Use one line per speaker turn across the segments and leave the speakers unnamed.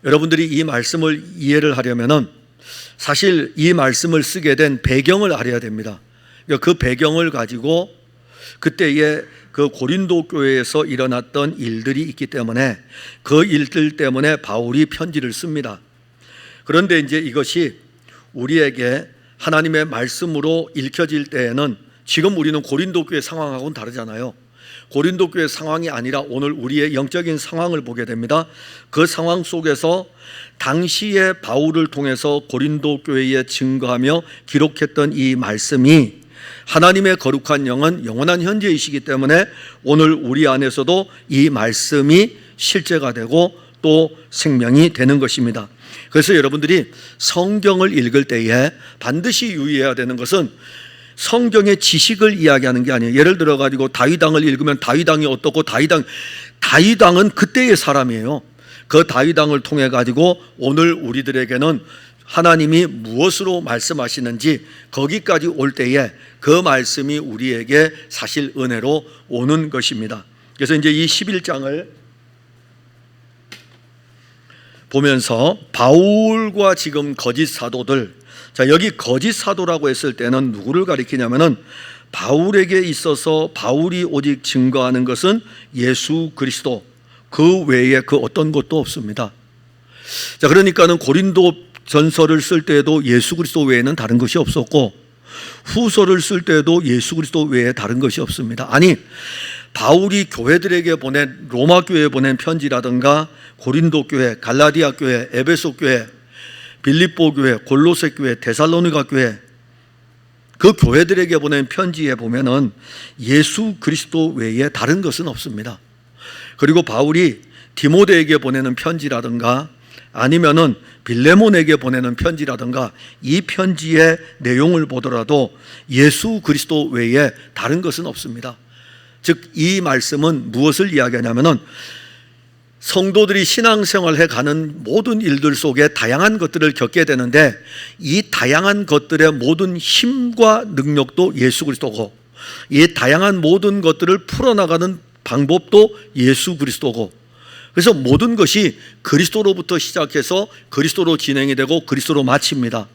여러분들이 이 말씀을 이해를 하려면은 사실 이 말씀을 쓰게 된 배경을 알아야 됩니다. 그 배경을 가지고 그때의 그 고린도 교회에서 일어났던 일들이 있기 때문에 그 일들 때문에 바울이 편지를 씁니다. 그런데 이제 이것이 우리에게 하나님의 말씀으로 읽혀질 때에는 지금 우리는 고린도 교회 상황하고는 다르잖아요. 고린도 교회 상황이 아니라 오늘 우리의 영적인 상황을 보게 됩니다. 그 상황 속에서 당시에 바울을 통해서 고린도 교회에 증거하며 기록했던 이 말씀이 하나님의 거룩한 영은 영원한 현재이시기 때문에 오늘 우리 안에서도 이 말씀이 실제가 되고 또 생명이 되는 것입니다. 그래서 여러분들이 성경을 읽을 때에 반드시 유의해야 되는 것은 성경의 지식을 이야기하는 게 아니에요. 예를 들어 가지고 다윗왕을 읽으면 다윗왕이 어떻고 다윗왕은 그때의 사람이에요. 그 다윗왕을 통해 가지고 오늘 우리들에게는 하나님이 무엇으로 말씀하시는지 거기까지 올 때에 그 말씀이 우리에게 사실 은혜로 오는 것입니다. 그래서 이제 이 11장을 보면서 바울과 지금 거짓 사도들, 자, 여기 거짓 사도라고 했을 때는 누구를 가리키냐면은 바울에게 있어서 바울이 오직 증거하는 것은 예수 그리스도, 그 외에 그 어떤 것도 없습니다. 자, 그러니까는 고린도 전서를 쓸 때에도 예수 그리스도 외에는 다른 것이 없었고 후서를 쓸 때에도 예수 그리스도 외에 다른 것이 없습니다. 아니, 바울이 교회들에게 보낸 로마 교회에 보낸 편지라든가 고린도 교회, 갈라디아 교회, 에베소 교회, 빌립보 교회, 골로새 교회, 데살로니가 교회, 그 교회들에게 보낸 편지에 보면은 예수 그리스도 외에 다른 것은 없습니다. 그리고 바울이 디모데에게 보내는 편지라든가 아니면은 빌레몬에게 보내는 편지라든가 이 편지의 내용을 보더라도 예수 그리스도 외에 다른 것은 없습니다. 즉 이 말씀은 무엇을 이야기하냐면은 성도들이 신앙생활해 가는 모든 일들 속에 다양한 것들을 겪게 되는데 이 다양한 것들의 모든 힘과 능력도 예수 그리스도고 이 다양한 모든 것들을 풀어나가는 방법도 예수 그리스도고 그래서 모든 것이 그리스도로부터 시작해서 그리스도로 진행이 되고 그리스도로 마칩니다.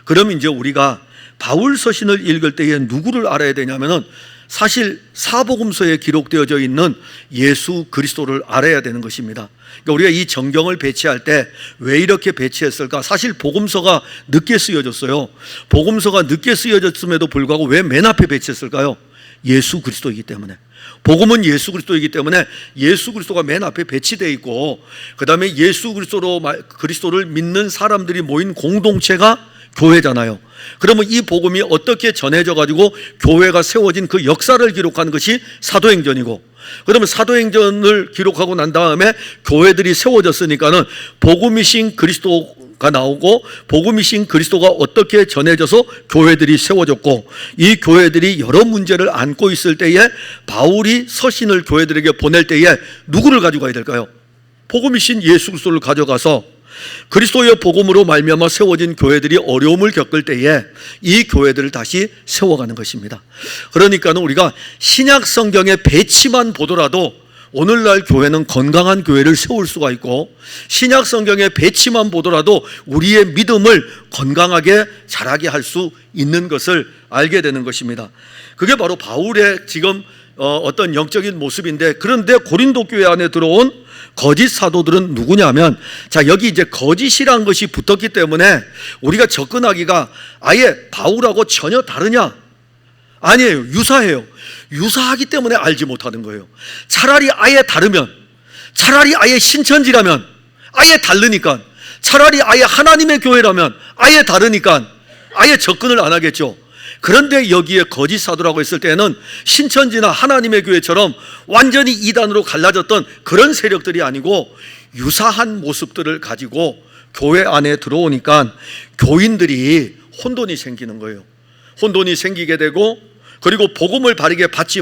그러면 이제 우리가 바울 서신을 읽을 때에 누구를 알아야 되냐면은 사실 사복음서에 기록되어져 있는 예수 그리스도를 알아야 되는 것입니다. 그러니까 우리가 이 정경을 배치할 때 왜 이렇게 배치했을까? 사실 복음서가 늦게 쓰여졌어요. 복음서가 늦게 쓰여졌음에도 불구하고 왜 맨 앞에 배치했을까요? 예수 그리스도이기 때문에. 복음은 예수 그리스도이기 때문에 예수 그리스도가 맨 앞에 배치되어 있고 그 다음에 예수 그리스도를 믿는 사람들이 모인 공동체가 교회잖아요. 그러면 이 복음이 어떻게 전해져 가지고 교회가 세워진 그 역사를 기록한 것이 사도행전이고 그러면 사도행전을 기록하고 난 다음에 교회들이 세워졌으니까는 복음이신 그리스도가 나오고 복음이신 그리스도가 어떻게 전해져서 교회들이 세워졌고 이 교회들이 여러 문제를 안고 있을 때에 바울이 서신을 교회들에게 보낼 때에 누구를 가지고 가야 될까요? 복음이신 예수 그리스도를 가져가서 그리스도의 복음으로 말미암아 세워진 교회들이 어려움을 겪을 때에 이 교회들을 다시 세워가는 것입니다. 그러니까는 우리가 신약 성경의 배치만 보더라도 오늘날 교회는 건강한 교회를 세울 수가 있고 신약 성경의 배치만 보더라도 우리의 믿음을 건강하게 자라게 할 수 있는 것을 알게 되는 것입니다. 그게 바로 바울의 지금 어떤 영적인 모습인데 그런데 고린도 교회 안에 들어온 거짓 사도들은 누구냐면 자 여기 이제 거짓이란 것이 붙었기 때문에 우리가 접근하기가 아예 바울하고 전혀 다르냐? 아니에요. 유사해요. 유사하기 때문에 알지 못하는 거예요. 차라리 아예 다르면 차라리 아예 신천지라면 아예 다르니까 차라리 아예 하나님의 교회라면 아예 다르니까 아예 접근을 안 하겠죠. 그런데 여기에 거짓 사도라고 했을 때는 신천지나 하나님의 교회처럼 완전히 이단으로 갈라졌던 그런 세력들이 아니고 유사한 모습들을 가지고 교회 안에 들어오니까 교인들이 혼돈이 생기는 거예요. 혼돈이 생기게 되고 그리고 복음을 바르게 받지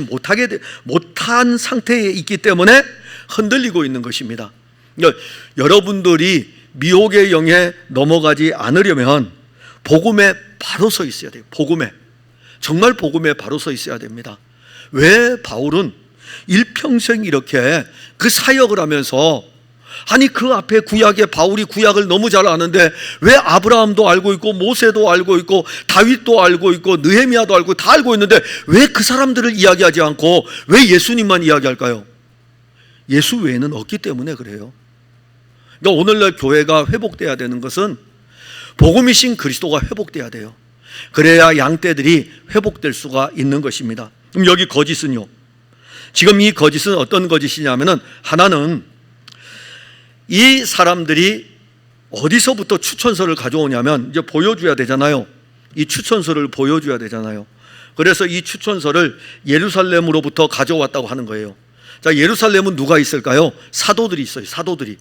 못한 상태에 있기 때문에 흔들리고 있는 것입니다. 그러니까 여러분들이 미혹의 영에 넘어가지 않으려면 복음에 바로 서 있어야 돼요. 복음에. 정말 복음에 바로 서 있어야 됩니다. 왜 바울은 일평생 이렇게 그 사역을 하면서 아니 그 앞에 구약에 바울이 구약을 너무 잘 아는데 왜 아브라함도 알고 있고 모세도 알고 있고 다윗도 알고 있고 느헤미야도 알고 다 알고 있는데 왜 그 사람들을 이야기하지 않고 왜 예수님만 이야기할까요? 예수 외에는 없기 때문에 그래요. 그러니까 오늘날 교회가 회복돼야 되는 것은 복음이신 그리스도가 회복돼야 돼요. 그래야 양떼들이 회복될 수가 있는 것입니다. 그럼 여기 거짓은요, 지금 이 거짓은 어떤 거짓이냐면은, 하나는 이 사람들이 어디서부터 추천서를 가져오냐면 이제 보여줘야 되잖아요. 이 추천서를 보여줘야 되잖아요. 그래서 이 추천서를 예루살렘으로부터 가져왔다고 하는 거예요. 자, 예루살렘은 누가 있을까요? 사도들이 있어요. 사도들이.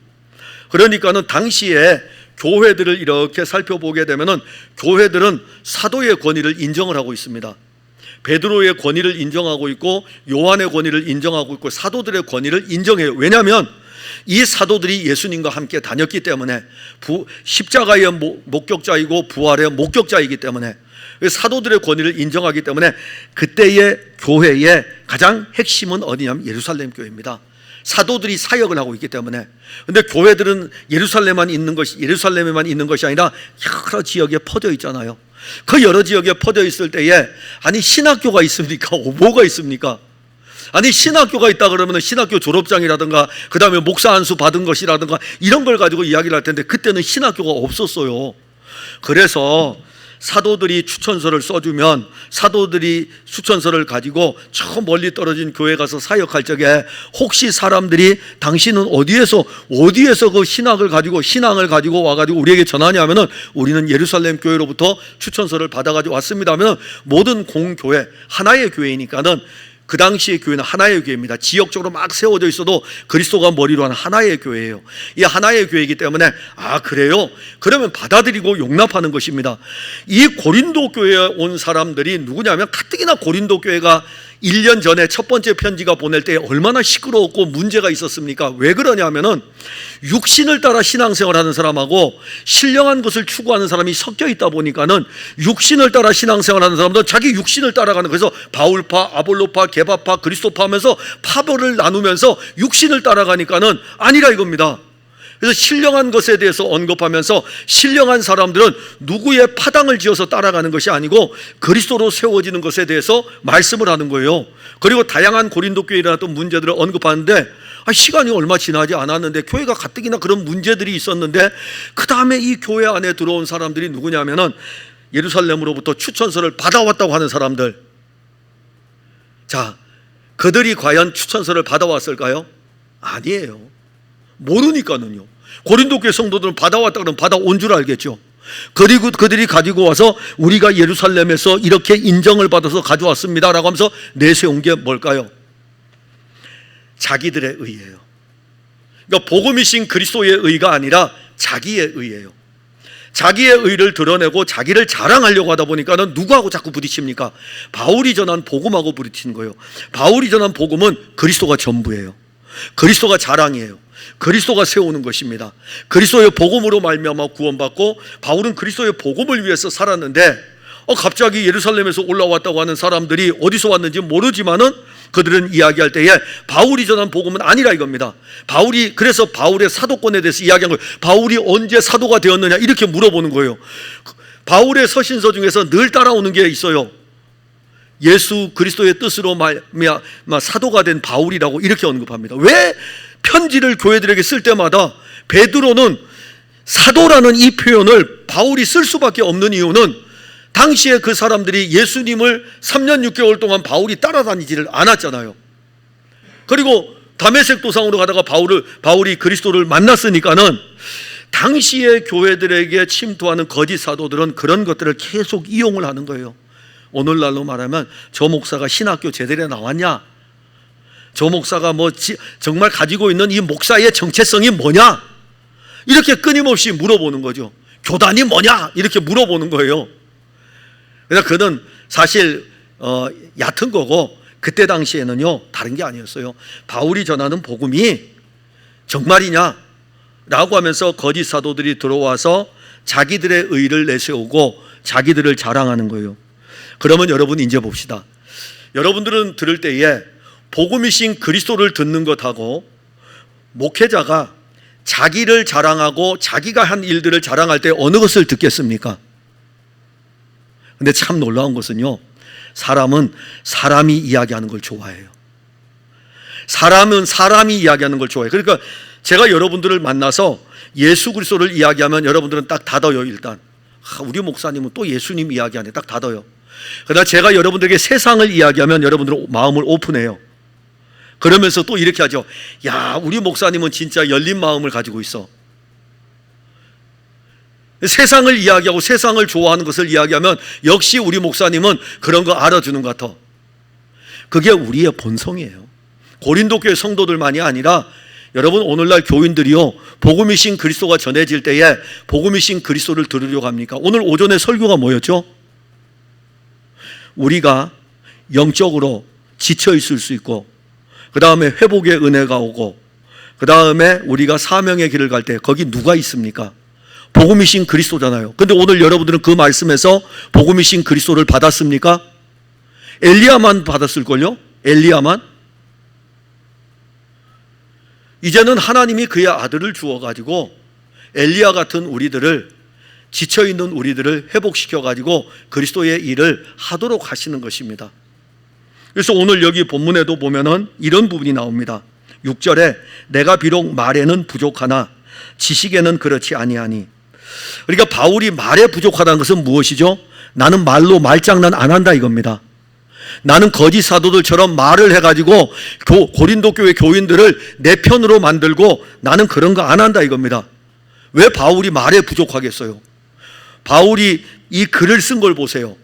그러니까는 당시에 교회들을 이렇게 살펴보게 되면은 교회들은 사도의 권위를 인정을 하고 있습니다. 베드로의 권위를 인정하고 있고 요한의 권위를 인정하고 있고 사도들의 권위를 인정해요. 왜냐하면 이 사도들이 예수님과 함께 다녔기 때문에, 십자가의 목격자이고 부활의 목격자이기 때문에, 사도들의 권위를 인정하기 때문에 그때의 교회의 가장 핵심은 어디냐면 예루살렘 교회입니다. 사도들이 사역을 하고 있기 때문에. 근데 교회들은 예루살렘에만 있는 것이 아니라 여러 지역에 퍼져 있잖아요. 그 여러 지역에 퍼져 있을 때에 아니 신학교가 있습니까? 뭐가 있습니까? 아니 신학교가 있다 그러면 신학교 졸업장이라든가 그 다음에 목사 안수 받은 것이라든가 이런 걸 가지고 이야기를 할 텐데 그때는 신학교가 없었어요. 그래서 사도들이 추천서를 써주면 사도들이 추천서를 가지고 저 멀리 떨어진 교회 가서 사역할 적에 혹시 사람들이 당신은 어디에서 그 신앙을 가지고 와가지고 우리에게 전하냐면은 우리는 예루살렘 교회로부터 추천서를 받아가지고 왔습니다 하면 모든 공교회, 하나의 교회이니까는 그 당시의 교회는 하나의 교회입니다. 지역적으로 막 세워져 있어도 그리스도가 머리로 하는 하나의 교회예요. 이 하나의 교회이기 때문에 아 그래요? 그러면 받아들이고 용납하는 것입니다. 이 고린도 교회에 온 사람들이 누구냐면 가뜩이나 고린도 교회가 1년 전에 첫 번째 편지가 보낼 때 얼마나 시끄러웠고 문제가 있었습니까? 왜 그러냐면은 육신을 따라 신앙생활하는 사람하고 신령한 것을 추구하는 사람이 섞여 있다 보니까는 육신을 따라 신앙생활하는 사람들은 자기 육신을 따라가는, 그래서 바울파, 아볼로파, 게바파, 그리스도파 하면서 파벌을 나누면서 육신을 따라가니까는 아니라 이겁니다. 그래서 신령한 것에 대해서 언급하면서 신령한 사람들은 누구의 파당을 지어서 따라가는 것이 아니고 그리스도로 세워지는 것에 대해서 말씀을 하는 거예요. 그리고 다양한 고린도 교회에 일어났던 문제들을 언급하는데 시간이 얼마 지나지 않았는데 교회가 가뜩이나 그런 문제들이 있었는데 그 다음에 이 교회 안에 들어온 사람들이 누구냐면은 예루살렘으로부터 추천서를 받아왔다고 하는 사람들. 자, 그들이 과연 추천서를 받아왔을까요? 아니에요. 모르니까는요. 고린도 교회 성도들은 받아왔다 그러면 받아온 줄 알겠죠. 그리고 그들이 가지고 와서 우리가 예루살렘에서 이렇게 인정을 받아서 가져왔습니다라고 하면서 내세운 게 뭘까요? 자기들의 의예요. 그러니까 복음이신 그리스도의 의가 아니라 자기의 의예요. 자기의 의를 드러내고 자기를 자랑하려고 하다 보니까는 누구하고 자꾸 부딪힙니까? 바울이 전한 복음하고 부딪히는 거예요. 바울이 전한 복음은 그리스도가 전부예요. 그리스도가 자랑이에요. 그리스도가 세우는 것입니다. 그리스도의 복음으로 말미암아 구원받고 바울은 그리스도의 복음을 위해서 살았는데 갑자기 예루살렘에서 올라왔다고 하는 사람들이 어디서 왔는지 모르지만은 그들은 이야기할 때에 바울이 전한 복음은 아니라 이겁니다. 그래서 바울의 사도권에 대해서 이야기한 거예요. 바울이 언제 사도가 되었느냐 이렇게 물어보는 거예요. 바울의 서신서 중에서 늘 따라오는 게 있어요. 예수 그리스도의 뜻으로 사도가 된 바울이라고 이렇게 언급합니다. 왜 편지를 교회들에게 쓸 때마다 베드로는 사도라는 이 표현을 바울이 쓸 수밖에 없는 이유는 당시에 그 사람들이 예수님을 3년 6개월 동안 바울이 따라다니지를 않았잖아요. 그리고 다메섹 도상으로 가다가 바울이 그리스도를 만났으니까는 당시의 교회들에게 침투하는 거짓 사도들은 그런 것들을 계속 이용을 하는 거예요. 오늘날로 말하면 저 목사가 신학교 제대로 나왔냐? 저 목사가 정말 가지고 있는 이 목사의 정체성이 뭐냐? 이렇게 끊임없이 물어보는 거죠. 교단이 뭐냐? 이렇게 물어보는 거예요. 그래서 그는 사실 얕은 거고 그때 당시에는요 다른 게 아니었어요. 바울이 전하는 복음이 정말이냐? 라고 하면서 거짓 사도들이 들어와서 자기들의 의를 내세우고 자기들을 자랑하는 거예요. 그러면 여러분 이제 봅시다. 여러분들은 들을 때에 복음이신 그리스도를 듣는 것하고 목회자가 자기를 자랑하고 자기가 한 일들을 자랑할 때 어느 것을 듣겠습니까? 근데 참 놀라운 것은요, 사람은 사람이 이야기하는 걸 좋아해요. 사람은 사람이 이야기하는 걸 좋아해요. 그러니까 제가 여러분들을 만나서 예수 그리스도를 이야기하면 여러분들은 딱 닫아요. 일단 우리 목사님은 또 예수님 이야기하네, 딱 닫아요. 그러나 제가 여러분들에게 세상을 이야기하면 여러분들은 마음을 오픈해요. 그러면서 또 이렇게 하죠. 야, 우리 목사님은 진짜 열린 마음을 가지고 있어. 세상을 이야기하고 세상을 좋아하는 것을 이야기하면 역시 우리 목사님은 그런 거 알아주는 것 같아. 그게 우리의 본성이에요. 고린도 교회 성도들만이 아니라 여러분, 오늘날 교인들이요, 복음이신 그리스도가 전해질 때에 복음이신 그리스도를 들으려고 합니까? 오늘 오전에 설교가 뭐였죠? 우리가 영적으로 지쳐 있을 수 있고, 그 다음에 회복의 은혜가 오고, 그 다음에 우리가 사명의 길을 갈 때 거기 누가 있습니까? 복음이신 그리스도잖아요. 근데 오늘 여러분들은 그 말씀에서 복음이신 그리스도를 받았습니까? 엘리야만 받았을걸요? 엘리야만? 이제는 하나님이 그의 아들을 주어가지고 엘리야 같은 우리들을, 지쳐있는 우리들을 회복시켜가지고 그리스도의 일을 하도록 하시는 것입니다. 그래서 오늘 여기 본문에도 보면은 이런 부분이 나옵니다. 6절에 내가 비록 말에는 부족하나 지식에는 그렇지 아니하니. 그러니까 바울이 말에 부족하다는 것은 무엇이죠? 나는 말로 말장난 안 한다 이겁니다. 나는 거짓 사도들처럼 말을 해가지고 고린도 교회 교인들을 내 편으로 만들고 나는 그런 거 안 한다 이겁니다. 왜 바울이 말에 부족하겠어요? 바울이 이 글을 쓴 걸 보세요.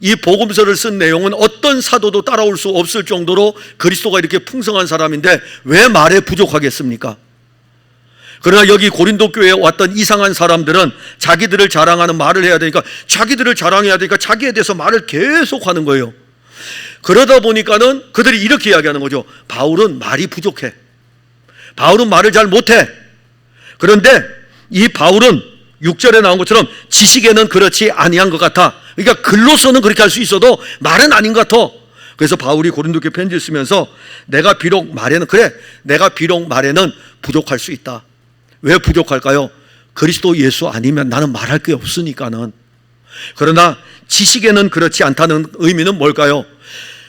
이 복음서를 쓴 내용은 어떤 사도도 따라올 수 없을 정도로 그리스도가 이렇게 풍성한 사람인데 왜 말에 부족하겠습니까? 그러나 여기 고린도 교회에 왔던 이상한 사람들은 자기들을 자랑하는 말을 해야 되니까, 자기들을 자랑해야 되니까 자기에 대해서 말을 계속 하는 거예요. 그러다 보니까는 그들이 이렇게 이야기하는 거죠. 바울은 말이 부족해. 바울은 말을 잘 못해. 그런데 이 바울은 6절에 나온 것처럼 지식에는 그렇지 아니한 것 같아. 그러니까 글로서는 그렇게 할 수 있어도 말은 아닌 것 같아. 그래서 바울이 고린도교회 편지를 쓰면서 내가 비록 말에는 부족할 수 있다. 왜 부족할까요? 그리스도 예수 아니면 나는 말할 게 없으니까는. 그러나 지식에는 그렇지 않다는 의미는 뭘까요?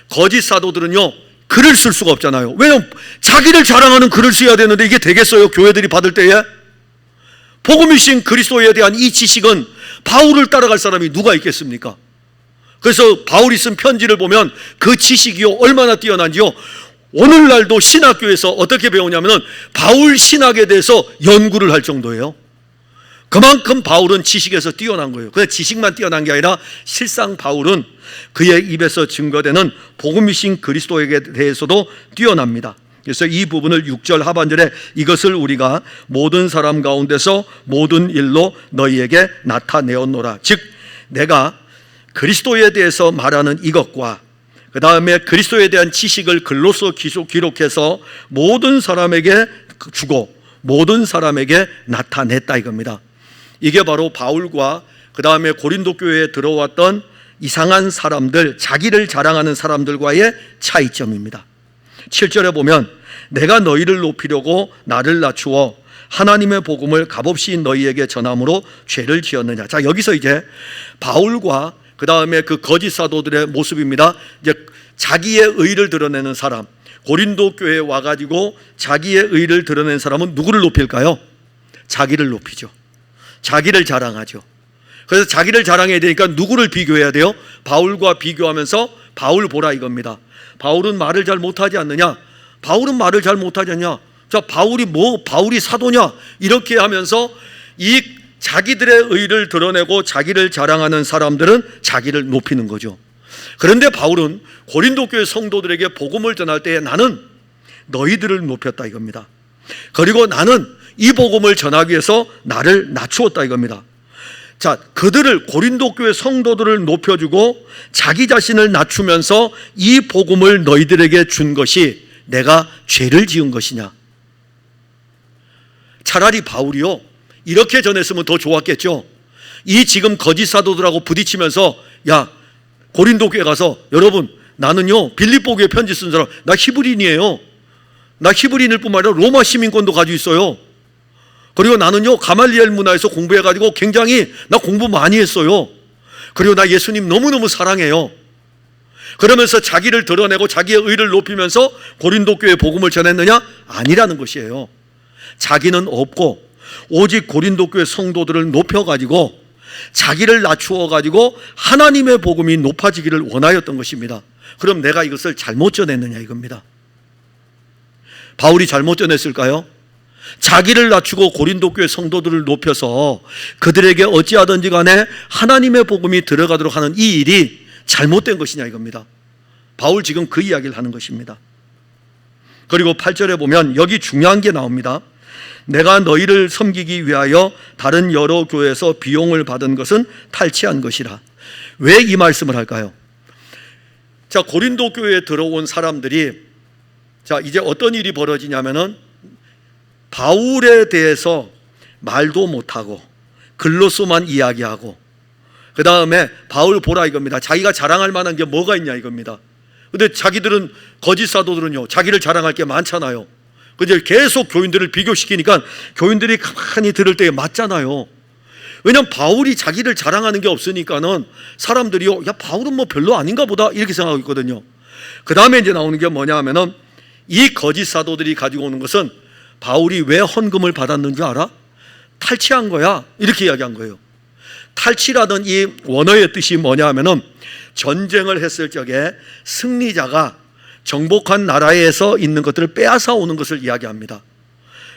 거짓 사도들은요, 글을 쓸 수가 없잖아요. 왜냐하면 자기를 자랑하는 글을 써야 되는데 이게 되겠어요? 교회들이 받을 때에? 복음이신 그리스도에 대한 이 지식은 바울을 따라갈 사람이 누가 있겠습니까? 그래서 바울이 쓴 편지를 보면 그 지식이요 얼마나 뛰어난지요. 오늘날도 신학교에서 어떻게 배우냐면은 바울 신학에 대해서 연구를 할 정도예요. 그만큼 바울은 지식에서 뛰어난 거예요. 그냥 지식만 뛰어난 게 아니라 실상 바울은 그의 입에서 증거되는 복음이신 그리스도에 대해서도 뛰어납니다. 그래서 이 부분을 6절 하반절에 이것을 우리가 모든 사람 가운데서 모든 일로 너희에게 나타내었노라. 즉 내가 그리스도에 대해서 말하는 이것과 그 다음에 그리스도에 대한 지식을 글로서 기록해서 모든 사람에게 주고 모든 사람에게 나타냈다 이겁니다. 이게 바로 바울과 그 다음에 고린도 교회에 들어왔던 이상한 사람들, 자기를 자랑하는 사람들과의 차이점입니다. 7절에 보면 내가 너희를 높이려고 나를 낮추어 하나님의 복음을 값없이 너희에게 전함으로 죄를 지었느냐. 자, 여기서 이제 바울과 그 다음에 그 거짓 사도들의 모습입니다. 이제 자기의 의를 드러내는 사람, 고린도 교회에 와가지고 자기의 의를 드러낸 사람은 누구를 높일까요? 자기를 높이죠. 자기를 자랑하죠. 그래서 자기를 자랑해야 되니까 누구를 비교해야 돼요? 바울과 비교하면서 바울 보라 이겁니다. 바울은 말을 잘 못하지 않느냐? 바울은 말을 잘 못하지 않냐? 자, 바울이 사도냐? 이렇게 하면서 이 자기들의 의를 드러내고 자기를 자랑하는 사람들은 자기를 높이는 거죠. 그런데 바울은 고린도 교회 성도들에게 복음을 전할 때에 나는 너희들을 높였다 이겁니다. 그리고 나는 이 복음을 전하기 위해서 나를 낮추었다 이겁니다. 자, 그들을 고린도 교회 성도들을 높여주고 자기 자신을 낮추면서 이 복음을 너희들에게 준 것이 내가 죄를 지은 것이냐? 차라리 바울이요 이렇게 전했으면 더 좋았겠죠. 이 지금 거짓 사도들하고 부딪히면서 야 고린도 교회 가서 여러분 나는요 빌립보 교회 편지 쓴 사람 나 히브리인이에요. 나 히브리인일 뿐만 아니라 로마 시민권도 가지고 있어요. 그리고 나는요 가말리엘 문화에서 공부해가지고 굉장히 나 공부 많이 했어요. 그리고 나 예수님 너무너무 사랑해요. 그러면서 자기를 드러내고 자기의 의를 높이면서 고린도 교회에 복음을 전했느냐? 아니라는 것이에요. 자기는 없고 오직 고린도 교회 성도들을 높여가지고 자기를 낮추어가지고 하나님의 복음이 높아지기를 원하였던 것입니다. 그럼 내가 이것을 잘못 전했느냐 이겁니다. 바울이 잘못 전했을까요? 자기를 낮추고 고린도 교회 성도들을 높여서 그들에게 어찌하든지 간에 하나님의 복음이 들어가도록 하는 이 일이 잘못된 것이냐 이겁니다. 바울 지금 그 이야기를 하는 것입니다. 그리고 8절에 보면 여기 중요한 게 나옵니다. 내가 너희를 섬기기 위하여 다른 여러 교회에서 비용을 받은 것은 탈취한 것이라. 왜 이 말씀을 할까요? 자, 고린도 교회에 들어온 사람들이 자 이제 어떤 일이 벌어지냐면은 바울에 대해서 말도 못하고 글로서만 이야기하고 그 다음에 바울 보라 이겁니다. 자기가 자랑할 만한 게 뭐가 있냐 이겁니다. 근데 자기들은 거짓 사도들은요 자기를 자랑할 게 많잖아요. 근데 계속 교인들을 비교시키니까 교인들이 가만히 들을 때에 맞잖아요. 왜냐하면 바울이 자기를 자랑하는 게 없으니까는 사람들이요 야 바울은 뭐 별로 아닌가 보다 이렇게 생각하고 있거든요. 그 다음에 이제 나오는 게 뭐냐 하면은 이 거짓 사도들이 가지고 오는 것은 바울이 왜 헌금을 받았는 줄 알아? 탈취한 거야 이렇게 이야기한 거예요. 탈취라는 이 원어의 뜻이 뭐냐 하면은 전쟁을 했을 적에 승리자가 정복한 나라에서 있는 것들을 빼앗아 오는 것을 이야기합니다.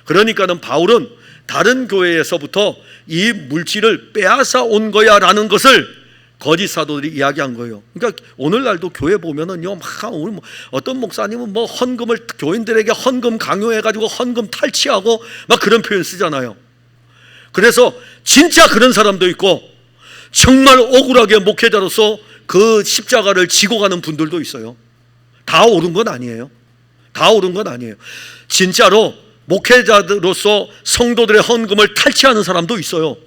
그러니까는 바울은 다른 교회에서부터 이 물질을 빼앗아 온 거야 라는 것을 거짓 사도들이 이야기한 거예요. 그러니까 오늘날도 교회 보면은요 막 어떤 목사님은 뭐 헌금을 교인들에게 헌금 강요해가지고 헌금 탈취하고 막 그런 표현 쓰잖아요. 그래서 진짜 그런 사람도 있고 정말 억울하게 목회자로서 그 십자가를 지고 가는 분들도 있어요. 다 옳은 건 아니에요. 다 옳은 건 아니에요. 진짜로 목회자로서 성도들의 헌금을 탈취하는 사람도 있어요.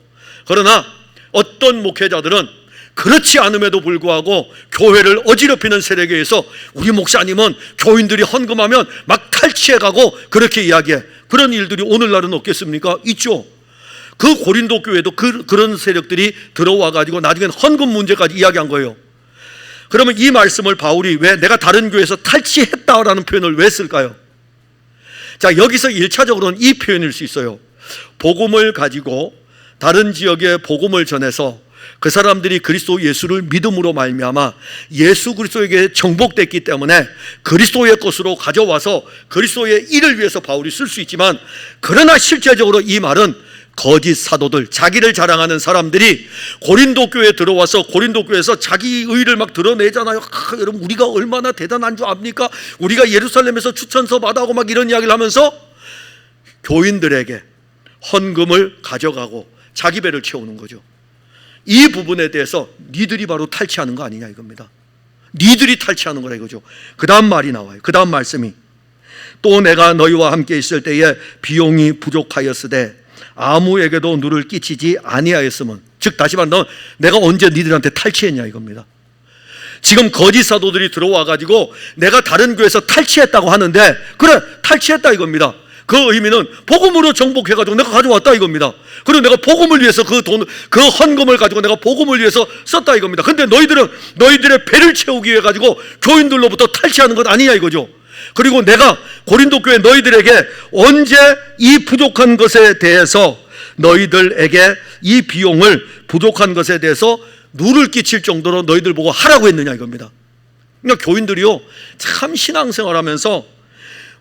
그러나 어떤 목회자들은 그렇지 않음에도 불구하고 교회를 어지럽히는 세력에 의해서 우리 목사님은 교인들이 헌금하면 막 탈취해가고 그렇게 이야기해. 그런 일들이 오늘날은 없겠습니까? 있죠. 그 고린도 교회도 그런 세력들이 들어와가지고 나중에는 헌금 문제까지 이야기한 거예요. 그러면 이 말씀을 바울이 왜 내가 다른 교회에서 탈취했다라는 표현을 왜 쓸까요? 자, 여기서 1차적으로는 이 표현일 수 있어요. 복음을 가지고 다른 지역에 복음을 전해서 그 사람들이 그리스도 예수를 믿음으로 말미암아 예수 그리스도에게 정복됐기 때문에 그리스도의 것으로 가져와서 그리스도의 일을 위해서 바울이 쓸 수 있지만, 그러나 실제적으로 이 말은 거짓 사도들, 자기를 자랑하는 사람들이 고린도 교회에 들어와서 고린도 교회에서 자기 의를 막 드러내잖아요. 여러분 우리가 얼마나 대단한 줄 압니까? 우리가 예루살렘에서 추천서 받아오고 막 이런 이야기를 하면서 교인들에게 헌금을 가져가고 자기 배를 채우는 거죠. 이 부분에 대해서 니들이 바로 탈취하는 거 아니냐 이겁니다. 니들이 탈취하는 거라 이거죠. 그 다음 말이 나와요. 그 다음 말씀이 또 내가 너희와 함께 있을 때에 비용이 부족하였으되 아무에게도 누를 끼치지 아니하였으면, 즉 다시 말하면 내가 언제 니들한테 탈취했냐 이겁니다. 지금 거짓 사도들이 들어와 가지고 내가 다른 교회에서 탈취했다고 하는데, 그래 탈취했다 이겁니다. 그 의미는 복음으로 정복해 가지고 내가 가져왔다 이겁니다. 그리고 내가 복음을 위해서 그 돈, 그 헌금을 가지고 내가 복음을 위해서 썼다 이겁니다. 근데 너희들은 너희들의 배를 채우기 위해 가지고 교인들로부터 탈취하는 것 아니냐 이거죠. 그리고 내가 고린도 교회 너희들에게 언제 이 부족한 것에 대해서 너희들에게 이 비용을 부족한 것에 대해서 누를 끼칠 정도로 너희들 보고 하라고 했느냐 이겁니다. 그러니까 교인들이요 참 신앙생활하면서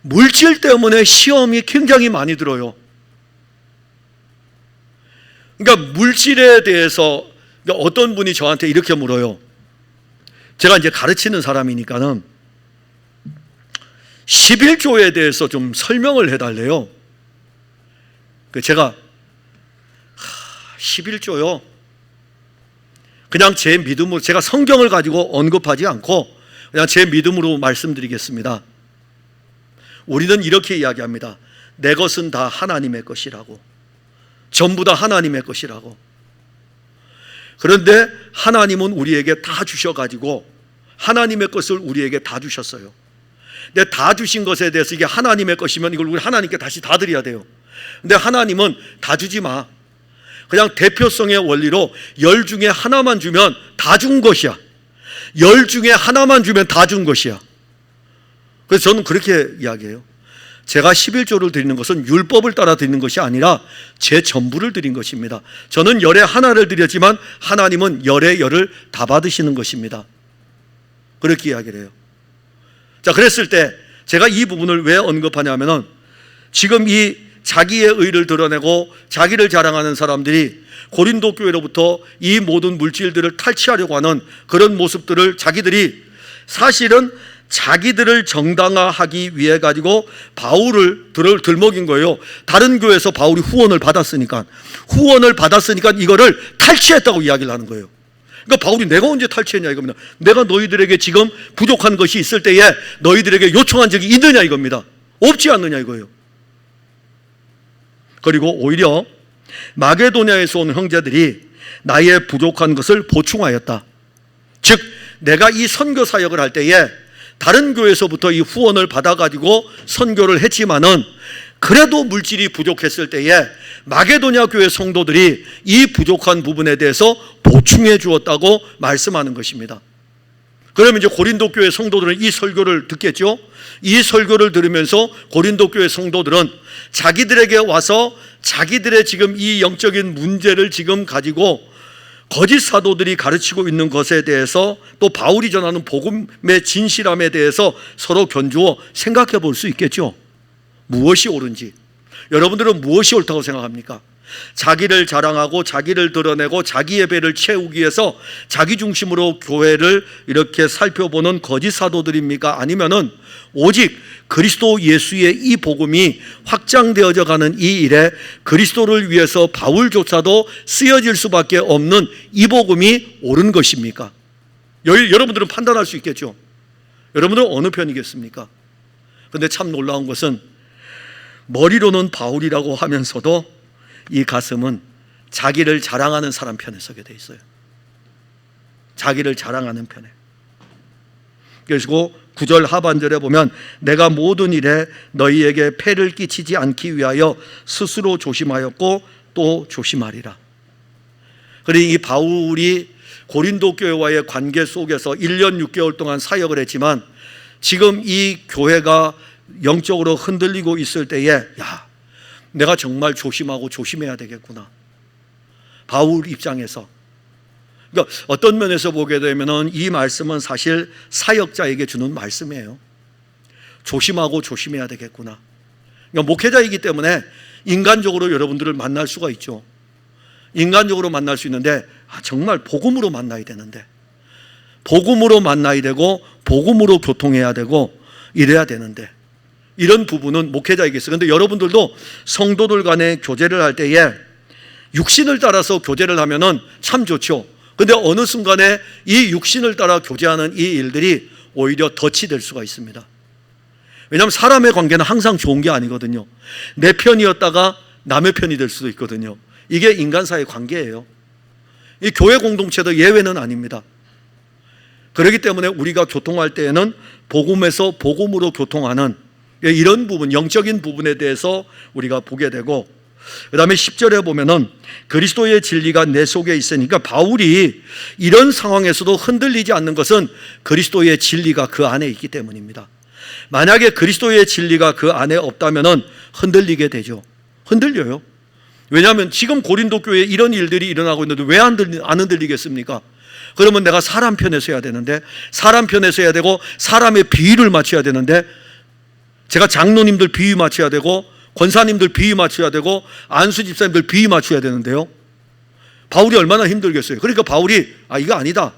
물질 때문에 시험이 굉장히 많이 들어요. 그러니까 물질에 대해서 어떤 분이 저한테 이렇게 물어요. 제가 이제 가르치는 사람이니까는 11조에 대해서 좀 설명을 해달래요. 제가 11조요 그냥 제 믿음으로, 제가 성경을 가지고 언급하지 않고 그냥 제 믿음으로 말씀드리겠습니다. 우리는 이렇게 이야기합니다. 내 것은 다 하나님의 것이라고, 전부 다 하나님의 것이라고. 그런데 하나님은 우리에게 다 주셔가지고 하나님의 것을 우리에게 다 주셨어요. 근데 다 주신 것에 대해서 이게 하나님의 것이면 이걸 우리 하나님께 다시 다 드려야 돼요. 근데 하나님은 다 주지 마. 그냥 대표성의 원리로 10 중에 하나만 주면 다 준 것이야. 10 중에 하나만 주면 다 준 것이야. 그래서 저는 그렇게 이야기해요. 제가 11조를 드리는 것은 율법을 따라 드리는 것이 아니라 제 전부를 드린 것입니다. 저는 10에 하나를 드렸지만 하나님은 10에 10을 다 받으시는 것입니다. 그렇게 이야기를 해요. 자, 그랬을 때 제가 이 부분을 왜 언급하냐면은 지금 이 자기의 의를 드러내고 자기를 자랑하는 사람들이 고린도 교회로부터 이 모든 물질들을 탈취하려고 하는 그런 모습들을 자기들이 사실은 자기들을 정당화하기 위해 가지고 바울을 들먹인 거예요. 다른 교회에서 바울이 후원을 받았으니까 이거를 탈취했다고 이야기를 하는 거예요. 그러니까 바울이 내가 언제 탈취했냐 이겁니다. 내가 너희들에게 지금 부족한 것이 있을 때에 너희들에게 요청한 적이 있느냐 이겁니다. 없지 않느냐 이거예요. 그리고 오히려 마게도냐에서 온 형제들이 나의 부족한 것을 보충하였다. 즉 내가 이 선교 사역을 할 때에 다른 교회에서부터 이 후원을 받아가지고 선교를 했지만은 그래도 물질이 부족했을 때에 마게도냐 교회 성도들이 이 부족한 부분에 대해서 보충해 주었다고 말씀하는 것입니다. 그러면 이제 고린도 교회 성도들은 이 설교를 듣겠죠. 이 설교를 들으면서 고린도 교회 성도들은 자기들에게 와서 자기들의 지금 이 영적인 문제를 지금 가지고 거짓 사도들이 가르치고 있는 것에 대해서 또 바울이 전하는 복음의 진실함에 대해서 서로 견주어 생각해 볼 수 있겠죠. 무엇이 옳은지. 여러분들은 무엇이 옳다고 생각합니까? 자기를 자랑하고 자기를 드러내고 자기의 배를 채우기 위해서 자기 중심으로 교회를 이렇게 살펴보는 거짓 사도들입니까? 아니면은 오직 그리스도 예수의 이 복음이 확장되어져 가는 이 일에 그리스도를 위해서 바울조차도 쓰여질 수밖에 없는 이 복음이 옳은 것입니까? 여러분들은 판단할 수 있겠죠. 여러분들은 어느 편이겠습니까? 그런데 참 놀라운 것은 머리로는 바울이라고 하면서도 이 가슴은 자기를 자랑하는 사람 편에 서게 돼 있어요. 자기를 자랑하는 편에. 그리고 9절 하반절에 보면 내가 모든 일에 너희에게 폐를 끼치지 않기 위하여 스스로 조심하였고 또 조심하리라. 그러니 이 바울이 고린도 교회와의 관계 속에서 1년 6개월 동안 사역을 했지만 지금 이 교회가 영적으로 흔들리고 있을 때에 야, 내가 정말 조심하고 조심해야 되겠구나. 바울 입장에서. 그러니까 어떤 면에서 보게 되면 이 말씀은 사실 사역자에게 주는 말씀이에요. 조심하고 조심해야 되겠구나. 그러니까 목회자이기 때문에 인간적으로 여러분들을 만날 수가 있죠. 인간적으로 만날 수 있는데 정말 복음으로 만나야 되는데 복음으로 만나야 되고 복음으로 교통해야 되고 이래야 되는데 이런 부분은 목회자에게 있어요. 그런데 여러분들도 성도들 간에 교제를 할 때에 육신을 따라서 교제를 하면은 참 좋죠. 그런데 어느 순간에 이 육신을 따라 교제하는 이 일들이 오히려 덫이 될 수가 있습니다. 왜냐하면 사람의 관계는 항상 좋은 게 아니거든요. 내 편이었다가 남의 편이 될 수도 있거든요. 이게 인간사의 관계예요. 이 교회 공동체도 예외는 아닙니다. 그렇기 때문에 우리가 교통할 때에는 복음에서 복음으로 교통하는 이런 부분, 영적인 부분에 대해서 우리가 보게 되고, 그 다음에 10절에 보면은 그리스도의 진리가 내 속에 있으니까 바울이 이런 상황에서도 흔들리지 않는 것은 그리스도의 진리가 그 안에 있기 때문입니다. 만약에 그리스도의 진리가 그 안에 없다면은 흔들리게 되죠. 흔들려요. 왜냐하면 지금 고린도 교회에 이런 일들이 일어나고 있는데 왜 안 흔들리겠습니까? 그러면 내가 사람 편에 서야 되는데, 사람 편에 서야 되고 사람의 비위를 맞춰야 되는데, 제가 장로님들 비위 맞춰야 되고 권사님들 비위 맞춰야 되고 안수 집사님들 비위 맞춰야 되는데요. 바울이 얼마나 힘들겠어요. 그러니까 바울이 이거 아니다.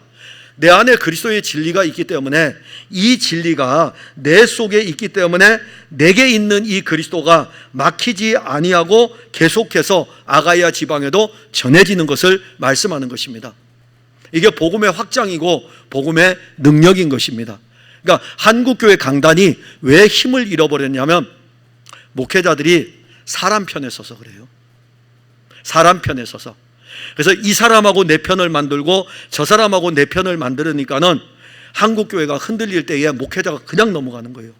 내 안에 그리스도의 진리가 있기 때문에 이 진리가 내 속에 있기 때문에 내게 있는 이 그리스도가 막히지 아니하고 계속해서 아가야 지방에도 전해지는 것을 말씀하는 것입니다. 이게 복음의 확장이고 복음의 능력인 것입니다. 그러니까 한국교회 강단이 왜 힘을 잃어버렸냐면 목회자들이 사람 편에 서서 그래요. 사람 편에 서서. 그래서 이 사람하고 내 편을 만들고 저 사람하고 내 편을 만들으니까는 한국교회가 흔들릴 때에 목회자가 그냥 넘어가는 거예요.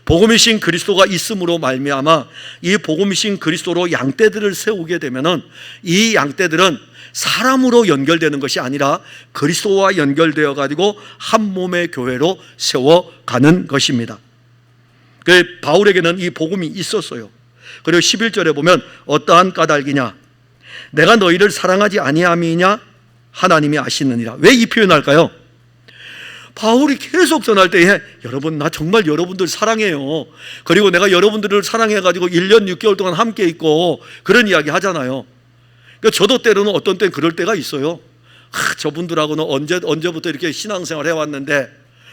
복음이신 그리스도가 있음으로 말미암아 이 복음이신 그리스도로 양떼들을 세우게 되면은 이 양떼들은 사람으로 연결되는 것이 아니라 그리스도와 연결되어 가지고 한 몸의 교회로 세워가는 것입니다. 그 바울에게는 이 복음이 있었어요. 그리고 11절에 보면 어떠한 까닭이냐, 내가 너희를 사랑하지 아니함이냐 하나님이 아시느니라. 왜 이 표현할까요? 바울이 계속 전할 때에 여러분, 나 정말 여러분들 사랑해요. 그리고 내가 여러분들을 사랑해가지고 1년 6개월 동안 함께 있고 그런 이야기 하잖아요. 그러니까 저도 때로는 어떤 때는 그럴 때가 있어요. 저분들하고는 언제부터 이렇게 신앙생활 해왔는데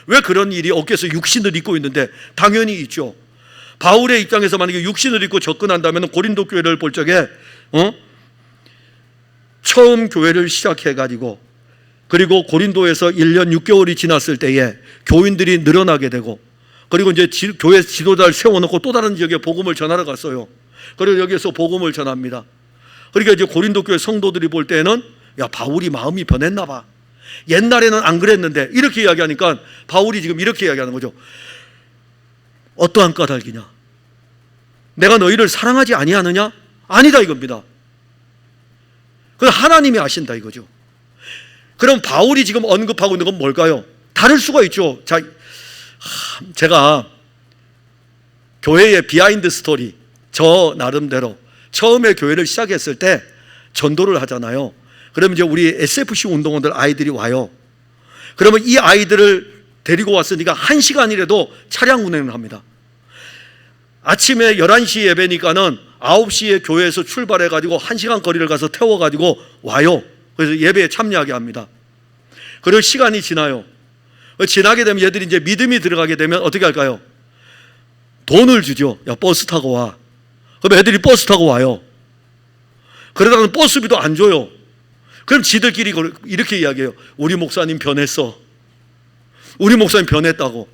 왜 그런 일이 어깨에서 육신을 입고 있는데, 당연히 있죠. 바울의 입장에서 만약에 육신을 입고 접근한다면 고린도 교회를 볼 적에 처음 교회를 시작해가지고 그리고 고린도에서 1년 6개월이 지났을 때에 교인들이 늘어나게 되고, 그리고 이제 교회 지도자를 세워놓고 또 다른 지역에 복음을 전하러 갔어요. 그리고 여기에서 복음을 전합니다. 그러니까 이제 고린도 교회 성도들이 볼 때는 야, 바울이 마음이 변했나 봐. 옛날에는 안 그랬는데, 이렇게 이야기하니까 바울이 지금 이렇게 이야기하는 거죠. 어떠한 까닭이냐, 내가 너희를 사랑하지 아니하느냐? 아니다 이겁니다. 그건 하나님이 아신다 이거죠. 그럼 바울이 지금 언급하고 있는 건 뭘까요? 다를 수가 있죠. 자, 제가 교회의 비하인드 스토리, 저 나름대로 처음에 교회를 시작했을 때 전도를 하잖아요. 그러면 이제 우리 SFC 운동원들 아이들이 와요. 그러면 이 아이들을 데리고 왔으니까 1시간이라도 차량 운행을 합니다. 아침에 11시 예배니까는 9시에 교회에서 출발해가지고 1시간 거리를 가서 태워가지고 와요. 그래서 예배에 참여하게 합니다. 그리고 시간이 지나요. 지나게 되면 얘들이 이제 믿음이 들어가게 되면 어떻게 할까요? 돈을 주죠. 야, 버스 타고 와. 그럼 애들이 버스 타고 와요. 그러다가는 버스비도 안 줘요. 그럼 지들끼리 이렇게 이야기해요. 우리 목사님 변했어. 우리 목사님 변했다고.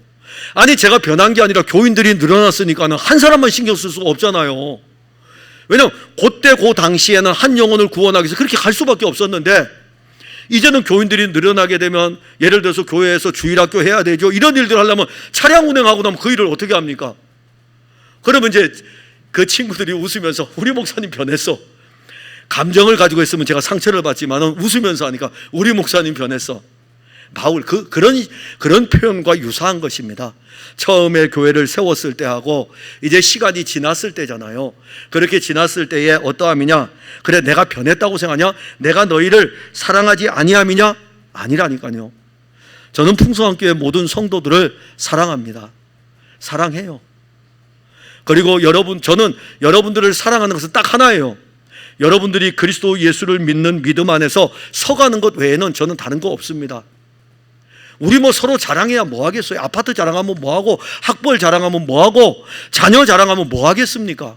아니, 제가 변한 게 아니라 교인들이 늘어났으니까는 한 사람만 신경 쓸 수가 없잖아요. 왜냐하면 그때 그 당시에는 한 영혼을 구원하기 위해서 그렇게 갈 수밖에 없었는데, 이제는 교인들이 늘어나게 되면 예를 들어서 교회에서 주일학교 해야 되죠. 이런 일들 하려면 차량 운행하고 나면 그 일을 어떻게 합니까? 그러면 이제 그 친구들이 웃으면서 우리 목사님 변했어. 감정을 가지고 있으면 제가 상처를 받지만 웃으면서 하니까 우리 목사님 변했어. 바울 그런 표현과 유사한 것입니다. 처음에 교회를 세웠을 때하고 이제 시간이 지났을 때잖아요. 그렇게 지났을 때에 어떠함이냐? 그래, 내가 변했다고 생각하냐? 내가 너희를 사랑하지 아니함이냐? 아니라니까요. 저는 풍성한교회 모든 성도들을 사랑합니다. 사랑해요. 그리고 저는 여러분들을 사랑하는 것은 딱 하나예요. 여러분들이 그리스도 예수를 믿는 믿음 안에서 서가는 것 외에는 저는 다른 거 없습니다. 우리 뭐 서로 자랑해야 뭐 하겠어요? 아파트 자랑하면 뭐 하고, 학벌 자랑하면 뭐 하고, 자녀 자랑하면 뭐 하겠습니까?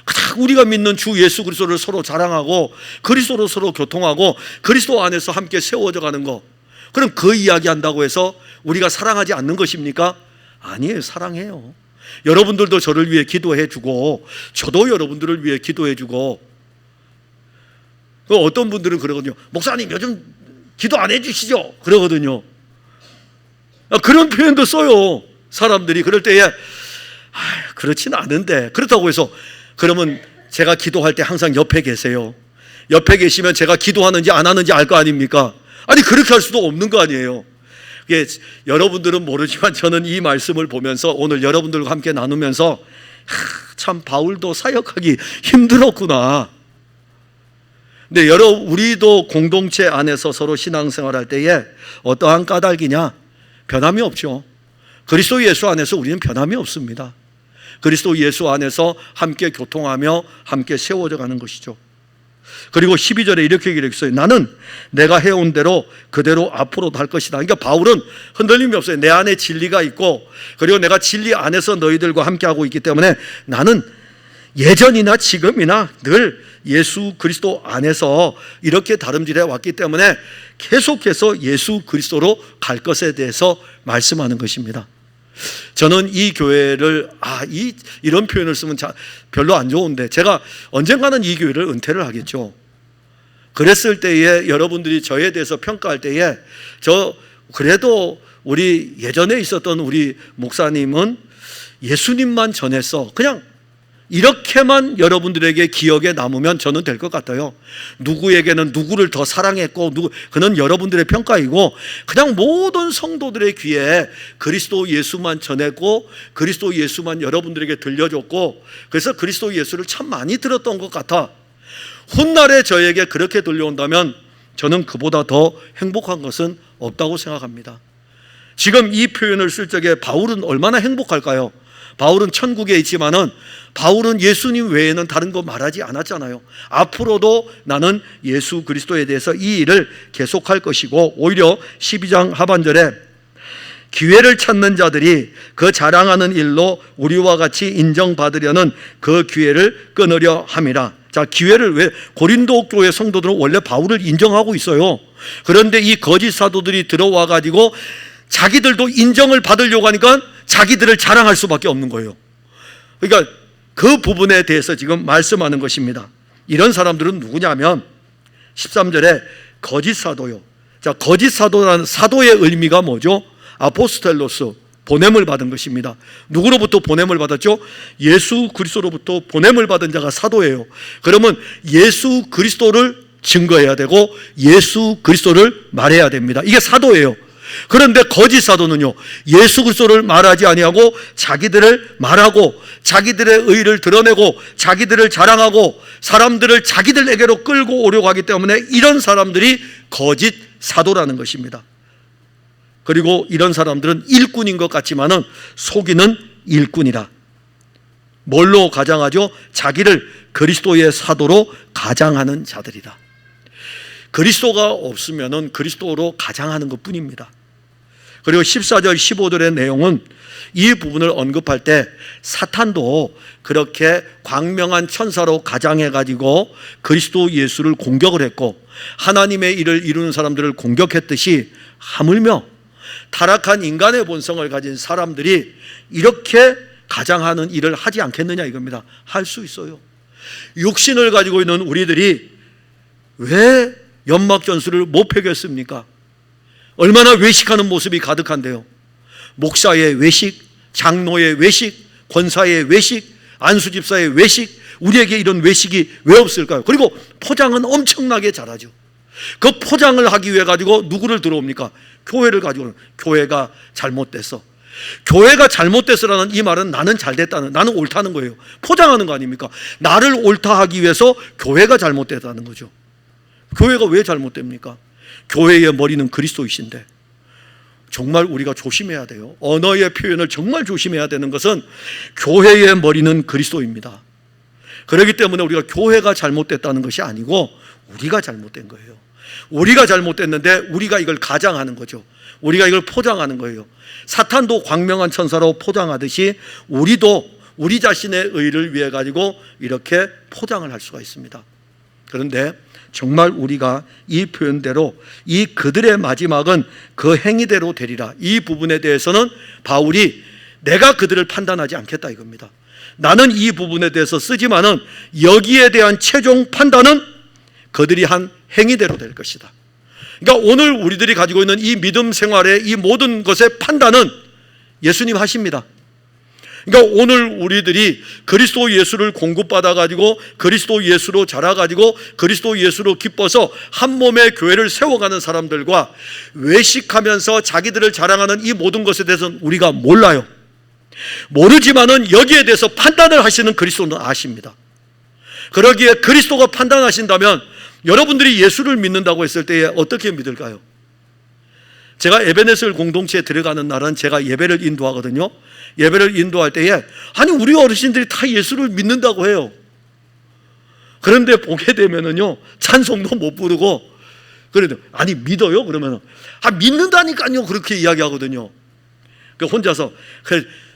딱 우리가 믿는 주 예수 그리스도를 서로 자랑하고 그리스도로 서로 교통하고 그리스도 안에서 함께 세워져 가는 거. 그럼 그 이야기 한다고 해서 우리가 사랑하지 않는 것입니까? 아니에요. 사랑해요. 여러분들도 저를 위해 기도해 주고 저도 여러분들을 위해 기도해 주고. 어떤 분들은 그러거든요. 목사님 요즘 기도 안 해주시죠? 그러거든요. 그런 표현도 써요. 사람들이 그럴 때에 그렇지는 않은데, 그렇다고 해서 그러면 제가 기도할 때 항상 옆에 계세요. 옆에 계시면 제가 기도하는지 안 하는지 알 거 아닙니까? 아니, 그렇게 할 수도 없는 거 아니에요. 여러분들은 모르지만 저는 이 말씀을 보면서 오늘 여러분들과 함께 나누면서 참 바울도 사역하기 힘들었구나. 근데 우리도 공동체 안에서 서로 신앙생활할 때에 어떠한 까닭이냐? 변함이 없죠. 그리스도 예수 안에서 우리는 변함이 없습니다. 그리스도 예수 안에서 함께 교통하며 함께 세워져 가는 것이죠. 그리고 12절에 이렇게 얘기했어요. 나는 내가 해온 대로 그대로 앞으로도 할 것이다. 그러니까 바울은 흔들림이 없어요. 내 안에 진리가 있고, 그리고 내가 진리 안에서 너희들과 함께하고 있기 때문에 나는 예전이나 지금이나 늘 예수 그리스도 안에서 이렇게 다름질해 왔기 때문에 계속해서 예수 그리스도로 갈 것에 대해서 말씀하는 것입니다. 저는 이 교회를 이런 표현을 쓰면 별로 안 좋은데, 제가 언젠가는 이 교회를 은퇴를 하겠죠. 그랬을 때에 여러분들이 저에 대해서 평가할 때에 그래도 우리 예전에 있었던 우리 목사님은 예수님만 전했어, 그냥 이렇게만 여러분들에게 기억에 남으면 저는 될 것 같아요. 누구에게는 누구를 더 사랑했고 그는 여러분들의 평가이고, 그냥 모든 성도들의 귀에 그리스도 예수만 전했고 그리스도 예수만 여러분들에게 들려줬고, 그래서 그리스도 예수를 참 많이 들었던 것 같아. 훗날에 저에게 그렇게 들려온다면 저는 그보다 더 행복한 것은 없다고 생각합니다. 지금 이 표현을 쓸 적에 바울은 얼마나 행복할까요? 바울은 천국에 있지만은 바울은 예수님 외에는 다른 거 말하지 않았잖아요. 앞으로도 나는 예수 그리스도에 대해서 이 일을 계속할 것이고, 오히려 12장 하반절에 기회를 찾는 자들이 그 자랑하는 일로 우리와 같이 인정받으려는 그 기회를 끊으려 함이라. 자, 기회를 왜? 고린도 교회 성도들은 원래 바울을 인정하고 있어요. 그런데 이 거짓 사도들이 들어와 가지고 자기들도 인정을 받으려고 하니까 자기들을 자랑할 수밖에 없는 거예요. 그러니까 그 부분에 대해서 지금 말씀하는 것입니다. 이런 사람들은 누구냐면 13절에 거짓 사도요. 자, 거짓 사도라는 사도의 의미가 뭐죠? 아포스텔로스, 보냄을 받은 것입니다. 누구로부터 보냄을 받았죠? 예수 그리스도로부터 보냄을 받은 자가 사도예요. 그러면 예수 그리스도를 증거해야 되고 예수 그리스도를 말해야 됩니다. 이게 사도예요. 그런데 거짓 사도는요, 예수 그리스도를 말하지 아니하고 자기들을 말하고 자기들의 의를 드러내고 자기들을 자랑하고 사람들을 자기들에게로 끌고 오려고 하기 때문에 이런 사람들이 거짓 사도라는 것입니다. 그리고 이런 사람들은 일꾼인 것 같지만은 속이는 일꾼이라. 뭘로 가장하죠? 자기를 그리스도의 사도로 가장하는 자들이다. 그리스도가 없으면은 그리스도로 가장하는 것 뿐입니다. 그리고 14절 15절의 내용은 이 부분을 언급할 때 사탄도 그렇게 광명한 천사로 가장해가지고 그리스도 예수를 공격을 했고 하나님의 일을 이루는 사람들을 공격했듯이, 하물며 타락한 인간의 본성을 가진 사람들이 이렇게 가장하는 일을 하지 않겠느냐 이겁니다. 할 수 있어요. 육신을 가지고 있는 우리들이 왜 연막전술을 못 펴겠습니까? 얼마나 외식하는 모습이 가득한데요. 목사의 외식, 장로의 외식, 권사의 외식, 안수집사의 외식, 우리에게 이런 외식이 왜 없을까요? 그리고 포장은 엄청나게 잘하죠. 그 포장을 하기 위해 가지고 누구를 들어옵니까? 교회를 가지고. 교회가 잘못됐어. 교회가 잘못됐어라는 이 말은 나는 잘됐다는, 나는 옳다는 거예요. 포장하는 거 아닙니까? 나를 옳다 하기 위해서 교회가 잘못됐다는 거죠. 교회가 왜 잘못됩니까? 교회의 머리는 그리스도이신데 정말 우리가 조심해야 돼요. 언어의 표현을 정말 조심해야 되는 것은 교회의 머리는 그리스도입니다. 그렇기 때문에 우리가 교회가 잘못됐다는 것이 아니고 우리가 잘못된 거예요. 우리가 잘못됐는데 우리가 이걸 가장하는 거죠. 우리가 이걸 포장하는 거예요. 사탄도 광명한 천사로 포장하듯이 우리도 우리 자신의 의를 위해 가지고 이렇게 포장을 할 수가 있습니다. 그런데 정말 우리가 이 표현대로 이 그들의 마지막은 그 행위대로 되리라, 이 부분에 대해서는 바울이 내가 그들을 판단하지 않겠다 이겁니다. 나는 이 부분에 대해서 쓰지만은 여기에 대한 최종 판단은 그들이 한 행위대로 될 것이다. 그러니까 오늘 우리들이 가지고 있는 이 믿음 생활의 이 모든 것의 판단은 예수님 하십니다. 그러니까 오늘 우리들이 그리스도 예수를 공급받아 가지고 그리스도 예수로 자라 가지고 그리스도 예수로 기뻐서 한 몸의 교회를 세워가는 사람들과 외식하면서 자기들을 자랑하는 이 모든 것에 대해서는 우리가 몰라요. 모르지만은 여기에 대해서 판단을 하시는 그리스도는 아십니다. 그러기에 그리스도가 판단하신다면 여러분들이 예수를 믿는다고 했을 때에 어떻게 믿을까요? 제가 에베네셀 공동체에 들어가는 날은 제가 예배를 인도하거든요. 예배를 인도할 때에 아니 우리 어르신들이 다 예수를 믿는다고 해요. 그런데 보게 되면은요 찬송도 못 부르고, 그래도 아니 믿어요? 그러면은 믿는다니까요 그렇게 이야기하거든요. 그 혼자서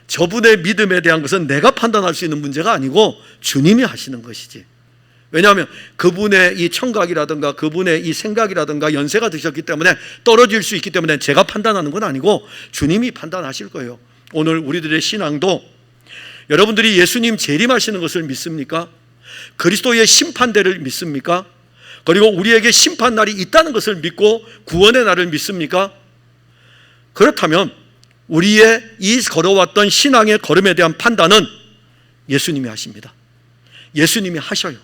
저분의 믿음에 대한 것은 내가 판단할 수 있는 문제가 아니고 주님이 하시는 것이지. 왜냐하면 그분의 이 청각이라든가 그분의 이 생각이라든가 연세가 드셨기 때문에 떨어질 수 있기 때문에 제가 판단하는 건 아니고 주님이 판단하실 거예요. 오늘 우리들의 신앙도 여러분들이 예수님 재림하시는 것을 믿습니까? 그리스도의 심판대를 믿습니까? 그리고 우리에게 심판날이 있다는 것을 믿고 구원의 날을 믿습니까? 그렇다면 우리의 이 걸어왔던 신앙의 걸음에 대한 판단은 예수님이 하십니다. 예수님이 하셔요.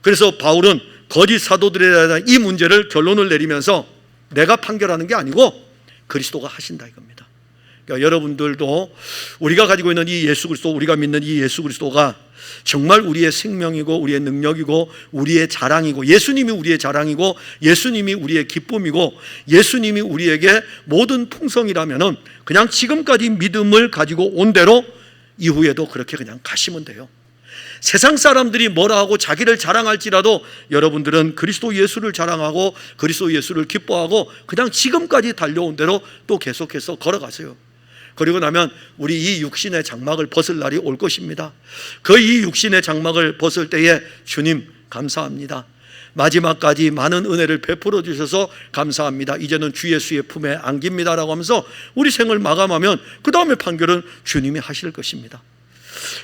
그래서 바울은 거짓 사도들에 대한 이 문제를 결론을 내리면서 내가 판결하는 게 아니고 그리스도가 하신다 이겁니다. 그러니까 여러분들도 우리가 가지고 있는 이 예수 그리스도, 우리가 믿는 이 예수 그리스도가 정말 우리의 생명이고 우리의 능력이고 우리의 자랑이고, 예수님이 우리의 자랑이고 예수님이 우리의 기쁨이고 예수님이 우리에게 모든 풍성이라면은 그냥 지금까지 믿음을 가지고 온 대로 이후에도 그렇게 그냥 가시면 돼요. 세상 사람들이 뭐라 하고 자기를 자랑할지라도 여러분들은 그리스도 예수를 자랑하고 그리스도 예수를 기뻐하고 그냥 지금까지 달려온 대로 또 계속해서 걸어가세요. 그리고 나면 우리 이 육신의 장막을 벗을 날이 올 것입니다. 그 이 육신의 장막을 벗을 때에 주님 감사합니다. 마지막까지 많은 은혜를 베풀어 주셔서 감사합니다. 이제는 주 예수의 품에 안깁니다라고 하면서 우리 생을 마감하면 그 다음에 판결은 주님이 하실 것입니다.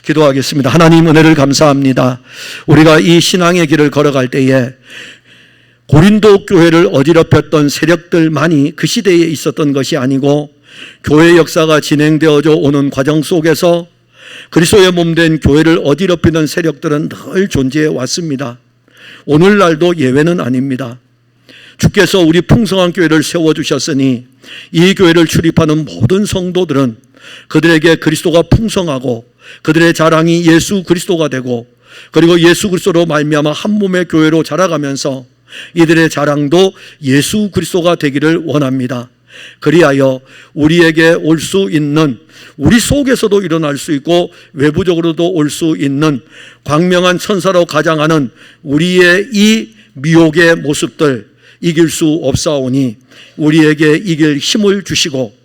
기도하겠습니다. 하나님 은혜를 감사합니다. 우리가 이 신앙의 길을 걸어갈 때에 고린도 교회를 어지럽혔던 세력들만이 그 시대에 있었던 것이 아니고 교회 역사가 진행되어져 오는 과정 속에서 그리스도의 몸된 교회를 어지럽히는 세력들은 늘 존재해 왔습니다. 오늘날도 예외는 아닙니다. 주께서 우리 풍성한 교회를 세워주셨으니 이 교회를 출입하는 모든 성도들은 그들에게 그리스도가 풍성하고 그들의 자랑이 예수 그리스도가 되고 그리고 예수 그리스도로 말미암아 한 몸의 교회로 자라가면서 이들의 자랑도 예수 그리스도가 되기를 원합니다. 그리하여 우리에게 올 수 있는, 우리 속에서도 일어날 수 있고 외부적으로도 올 수 있는 광명한 천사로 가장하는 우리의 이 미혹의 모습들 이길 수 없사오니 우리에게 이길 힘을 주시고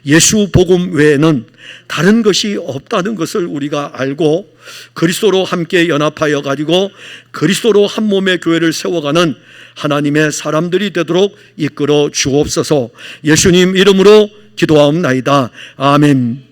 예수 복음 외에는 다른 것이 없다는 것을 우리가 알고 그리스도로 함께 연합하여 가지고 그리스도로 한 몸의 교회를 세워가는 하나님의 사람들이 되도록 이끌어 주옵소서. 예수님 이름으로 기도하옵나이다. 아멘.